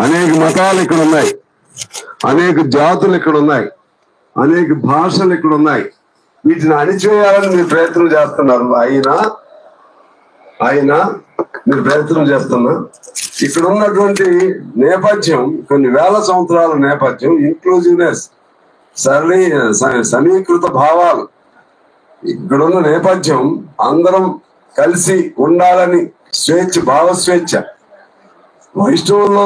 అనేక మతాలు ఇక్కడ ఉన్నాయి, అనేక జాతులు ఇక్కడ ఉన్నాయి, అనేక భాషలు ఇక్కడ ఉన్నాయి. వీటిని అణిచివేయాలని మీరు ప్రయత్నం చేస్తున్నారు. అయినా మీరు ప్రయత్నం చేస్తున్నా ఇక్కడ ఉన్నటువంటి నేపథ్యం, కొన్ని వేల సంవత్సరాల నేపథ్యం, ఇంక్లూజివ్నెస్, సమీకృత భావాలు, ఇక్కడున్న నేపథ్యం అందరం కలిసి ఉండాలని స్వేచ్ఛ, భావస్వేచ్ఛ. వైష్ణవులు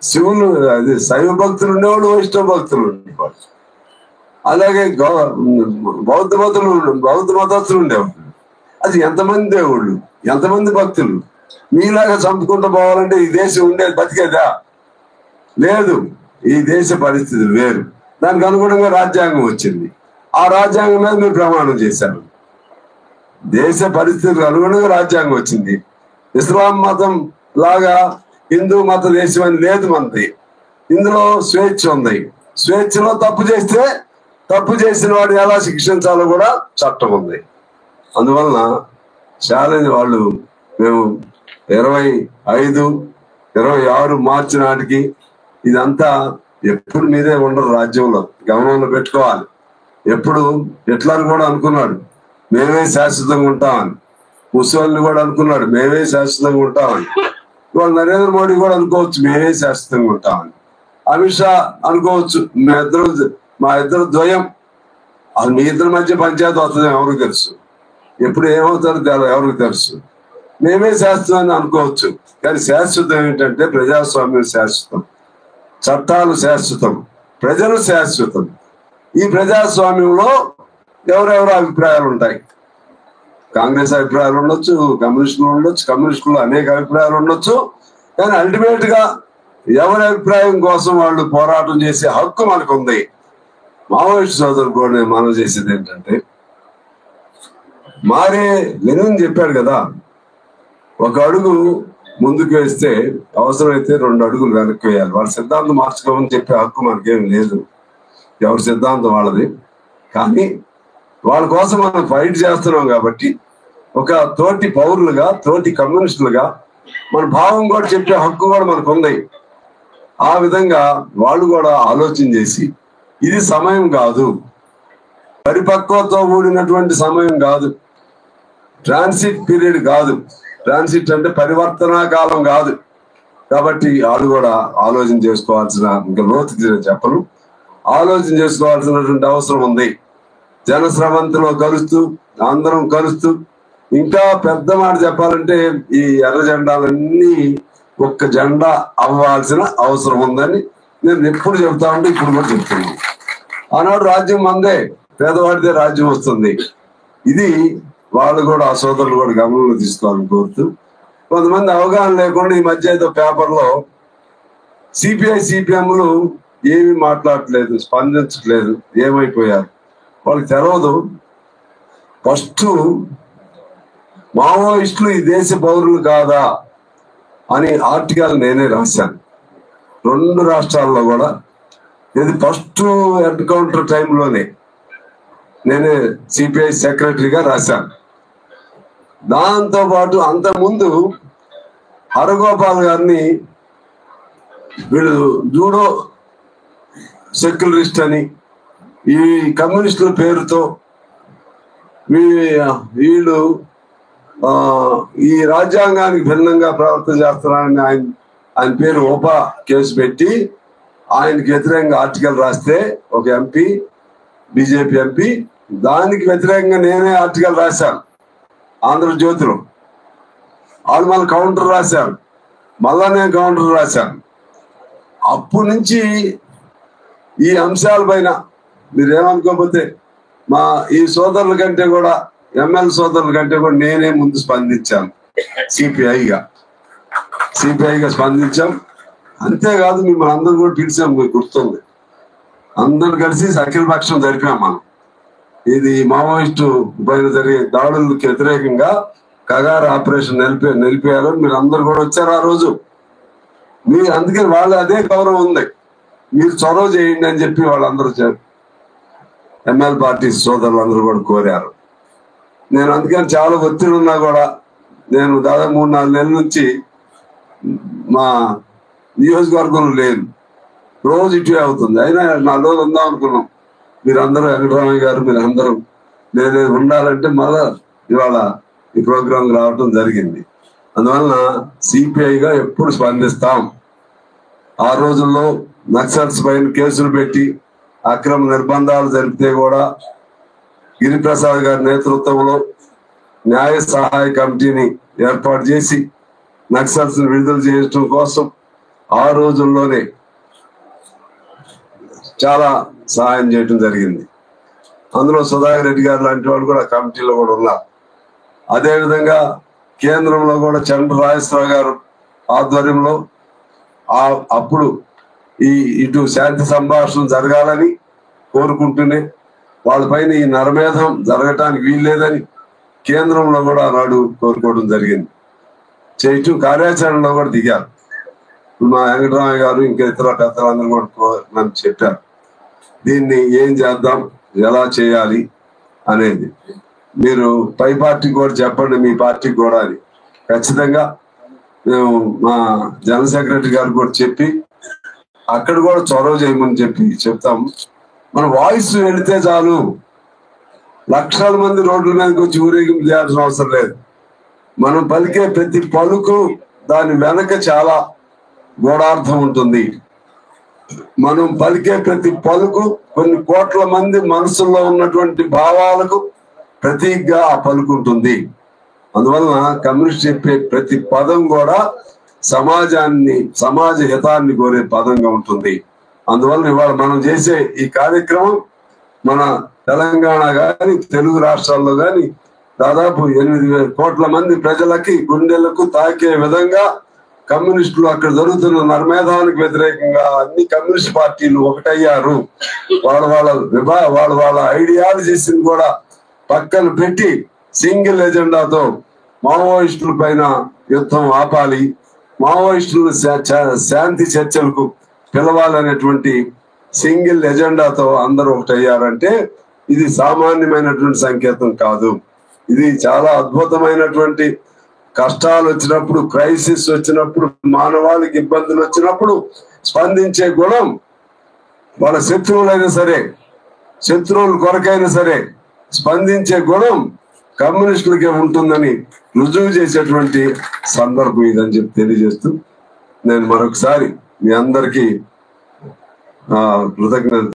శివులు, అది శైవ భక్తులు ఉండేవాడు, వైష్ణవ భక్తులు ఉండేవాడు. అలాగే బౌద్ధ మతస్థులు ఉండేవాడు. అది ఎంతమంది దేవుళ్ళు, ఎంతమంది భక్తులు. మీలాగా చంపుకుంటూ పోవాలంటే ఈ దేశం ఉండేది, బతికేదా? లేదు. ఈ దేశ పరిస్థితులు వేరు. దానికి అనుగుణంగా రాజ్యాంగం వచ్చింది. ఆ రాజ్యాంగం మీద మీరు ప్రమాణం చేశారు. దేశ పరిస్థితులకు అనుగుణంగా రాజ్యాంగం వచ్చింది. ఇస్లాం మతం లాగా హిందూ మత దేశం అని లేదు మనది. ఇందులో స్వేచ్ఛ ఉంది. స్వేచ్ఛలో తప్పు చేస్తే తప్పు చేసిన వాడు ఎలా శిక్షించాలో కూడా చట్టం ఉంది. అందువలన ఛాలెంజ్ వాళ్ళు మేము 25-26 మార్చి నాటికి ఇదంతా ఎప్పుడు మీదే ఉండరు, రాజ్యంలో గమనంలో పెట్టుకోవాలి. ఎప్పుడు హిట్లర్ కూడా అనుకున్నాడు మేమే శాశ్వతంగా ఉంటామని, ముసోలిని కూడా అనుకున్నాడు మేమే శాశ్వతంగా ఉంటామని, ఇవాళ నరేంద్ర మోడీ కూడా అనుకోవచ్చు మేమే శాశ్వతంగా ఉంటామని, అమిత్ షా అనుకోవచ్చు మా ఇద్దరు ద్వయం. అది మీ ఇద్దరి మధ్య పంచాయతీ వస్తుంది, ఎవరికి తెలుసు. ఎప్పుడు ఏమవుతారో ఎవరికి తెలుసు. మేమే శాశ్వతం అని అనుకోవచ్చు. కానీ శాశ్వతం ఏంటంటే ప్రజాస్వామ్యం శాశ్వతం, చట్టాలు శాశ్వతం, ప్రజలు శాశ్వతం. ఈ ప్రజాస్వామ్యంలో ఎవరెవరు అభిప్రాయాలు ఉంటాయి. కాంగ్రెస్ అభిప్రాయాలు ఉండొచ్చు, కమ్యూనిస్టులు ఉండొచ్చు, కమ్యూనిస్టులు అనేక అభిప్రాయాలు ఉండొచ్చు. కానీ అల్టిమేట్ గా ఎవరి అభిప్రాయం కోసం వాళ్ళు పోరాటం చేసే హక్కు మనకు ఉంది. మావోయిస్ట్ సోదరులు కూడా నేను మనం చేసేది ఏంటంటే, లెనిన్ చెప్పాడు కదా, ఒక అడుగు ముందుకు వేస్తే అవసరమైతే 2 అడుగులు వెనక్కి వేయాలి. వాళ్ళ సిద్ధాంతం మార్చుకోమని చెప్పే హక్కు మనకేం లేదు, ఎవరి సిద్ధాంతం వాళ్ళది. కానీ వాళ్ళ కోసం మనం ఫైట్ చేస్తున్నాం కాబట్టి ఒక తోటి పౌరులుగా, తోటి కమ్యూనిస్టులుగా మన భావం కూడా చెప్పే హక్కు కూడా మనకు ఉంది. ఆ విధంగా వాళ్ళు కూడా ఆలోచన చేసి, ఇది సమయం కాదు, పరిపక్వతో కూడినటువంటి సమయం కాదు, ట్రాన్సిట్ పీరియడ్ కాదు, ట్రాన్సిట్ అంటే పరివర్తనా కాలం కాదు. కాబట్టి వాళ్ళు కూడా ఆలోచన చేసుకోవాల్సిన, ఇంకా లోతుకి చెప్పను, ఆలోచన చేసుకోవాల్సినటువంటి అవసరం ఉంది. జనస్రవంతిలో కలుస్తూ, అందరం కలుస్తూ, ఇంకా పెద్ద మాట చెప్పాలంటే ఈ ఎర్ర జెండాలన్నీ ఒక్క జెండా అవ్వాల్సిన అవసరం ఉందని నేను ఎప్పుడు చెప్తా ఉంటే ఇప్పుడు కూడా చెప్తున్నాను. ఆనాడు రాజ్యం మందే, పేదవాడితే రాజ్యం వస్తుంది. ఇది వాళ్ళు కూడా, ఆ సోదరులు కూడా గమనంలో తీసుకోవాలని కోరుతూ, కొంతమంది అవగాహన లేకుండా ఈ మధ్య ఏదో పేపర్లో సిపిఐ సిపిఎంలు ఏమి మాట్లాడట్లేదు, స్పందించట్లేదు, ఏమైపోయారు వాళ్ళకి తెలవదు. ఫస్ట్ మావోయిస్టులు ఈ దేశ పౌరులు కాదా అని ఆర్టికల్ నేనే రాశాను 2 రాష్ట్రాల్లో కూడా. ఇది ఫస్ట్ ఎన్కౌంటర్ టైంలోనే నేనే సిపిఐ సెక్రటరీగా రాశాను. దాంతో పాటు అంతకుముందు హరగోపాల్ గారిని వీళ్ళు జూడో సెక్యులరిస్ట్ అని, ఈ కమ్యూనిస్టుల పేరుతో వీళ్ళు ఈ రాజ్యాంగానికి భిన్నంగా ప్రవర్తన చేస్తున్నారని ఆయన పేరు ఓపా కేసు పెట్టి ఆయనకి వ్యతిరేకంగా ఆర్టికల్ రాస్తే ఒక ఎంపీ, బీజేపీ ఎంపీ, దానికి వ్యతిరేకంగా నేనే ఆర్టికల్ రాశాను ఆంధ్రజ్యోతిలో. వాళ్ళు మళ్ళీ కౌంటర్ రాశారు, మళ్ళా నేను కౌంటర్ రాశాను. అప్పటి నుంచి ఈ అంశాల పైన మీరేమనుకోకపోతే మా ఈ సోదరుల కంటే కూడా, ఎంఎల్ సోదరుల కంటే కూడా నేనే ముందు స్పందించాను. సిపిఐగా స్పందించాం. అంతేకాదు మిమ్మల్ని అందరూ కూడా పిలిచాం, మీకు గుర్తుంది. అందరూ కలిసి అఖిలపక్షం జరిపాం మనం. ఇది మావోయిస్టు పైన జరిగే దాడులకు వ్యతిరేకంగా కగారు ఆపరేషన్ నిలిపేయాలని మీరు అందరు కూడా వచ్చారు ఆ రోజు. మీరు అందుకని వాళ్ళు అదే గౌరవం ఉంది, మీరు చొరవ చేయండి అని చెప్పి వాళ్ళందరూ ఎంఎల్ పార్టీ సోదరులు అందరూ కూడా కోరారు. నేను అందుకని చాలా ఒత్తిడి ఉన్నా కూడా నేను దాదాపు 3-4 నెలల నుంచి మా నియోజకవర్గంలో లేదు, రోజు ఇటు అవుతుంది. అయినా 4 రోజులు ఉందాం అనుకున్నాం. మీరందరూ వెంకటరామయ్య గారు మీరందరూ లేదు ఉండాలంటే మళ్ళా ఇవాళ ఈ ప్రోగ్రాంకి రావటం జరిగింది. అందువలన సిపిఐగా ఎప్పుడు స్పందిస్తాం. ఆ రోజుల్లో నక్సల్స్ పైన కేసులు పెట్టి అక్రమ నిర్బంధాలు జరిపితే కూడా గిరిప్రసాద్ గారి నేతృత్వంలో న్యాయ సహాయ కమిటీని ఏర్పాటు చేసి నక్సల్స్ విడుదల చేయడం కోసం ఆ రోజుల్లోనే చాలా సహాయం చేయడం జరిగింది. అందులో సుధాకర్ రెడ్డి గారు లాంటి వాళ్ళు కూడా కమిటీలో కూడా ఉన్నారు. అదేవిధంగా కేంద్రంలో కూడా చంద్ర రాజేశ్వరరావు గారు ఆధ్వర్యంలో అప్పుడు ఇటు శాంతి సంభాషణ జరగాలని కోరుకుంటూనే వాళ్ళపైన ఈ నరమేధం జరగటానికి వీల్లేదని కేంద్రంలో కూడా ఆనాడు కోరుకోవడం జరిగింది. చేయటం కార్యాచరణలో కూడా దిగారు. మా వెంకటరామయ్య గారు ఇంకా ఇతర పెద్దలందరూ కూడా నన్ను చెప్పారు, దీన్ని ఏం చేద్దాం, ఎలా చేయాలి అనేది మీరు పై పార్టీకి కూడా చెప్పండి, మీ పార్టీకి కూడా అని. ఖచ్చితంగా మేము మా జనరల్ సెక్రటరీ గారు కూడా చెప్పి అక్కడ కూడా చొరవ చేయమని చెప్తాం. మన వాయిస్ వెళితే చాలు, లక్షల మంది రోడ్ల మీదకి వచ్చి ఊరేగింపు చేయాల్సిన అవసరం లేదు. మనం పలికే ప్రతి పలుకు దాని వెనక చాలా గూఢార్థం ఉంటుంది. మనం పలికే ప్రతి పలుకు కొన్ని కోట్ల మంది మనసుల్లో ఉన్నటువంటి భావాలకు ప్రతీకగా ఆ పలుకు ఉంటుంది. అందువలన కమ్యూనిస్ట్ చెప్పే ప్రతి పదం కూడా సమాజ హితాన్ని కోరే పదంగా ఉంటుంది. అందువలన ఇవాళ మనం చేసే ఈ కార్యక్రమం మన తెలంగాణ గాని తెలుగు రాష్ట్రాల్లో గాని దాదాపు 8,000 కోట్ల మంది ప్రజలకి గుండెలకు తాకే విధంగా కమ్యూనిస్టులు అక్కడ జరుగుతున్న నరమేధానికి వ్యతిరేకంగా అన్ని కమ్యూనిస్ట్ పార్టీలు ఒకటయ్యారు. వాళ్ళ ఐడియాలజీస్ని కూడా పక్కన పెట్టి సింగిల్ ఎజెండాతో మావోయిస్టుల పైన యుద్ధం ఆపాలి, మావోయిస్టులు శాంతి చర్చలకు పిలవాలనేటువంటి సింగిల్ ఎజెండాతో అందరూ ఒకటయ్యారంటే ఇది సామాన్యమైనటువంటి సంకేతం కాదు. ఇది చాలా అద్భుతమైనటువంటి కష్టాలు వచ్చినప్పుడు, క్రైసిస్ వచ్చినప్పుడు, మానవాళికి ఇబ్బందులు వచ్చినప్పుడు స్పందించే గుణం వాళ్ళ శత్రువులైనా సరే, శత్రువుల కొరకైనా సరే స్పందించే గుణం కమ్యూనిస్టులకే ఉంటుందని రుజువు చేసేటువంటి సందర్భం ఇదని చెప్పి తెలియజేస్తూ నేను మరొకసారి మీ అందరికీ కృతజ్ఞత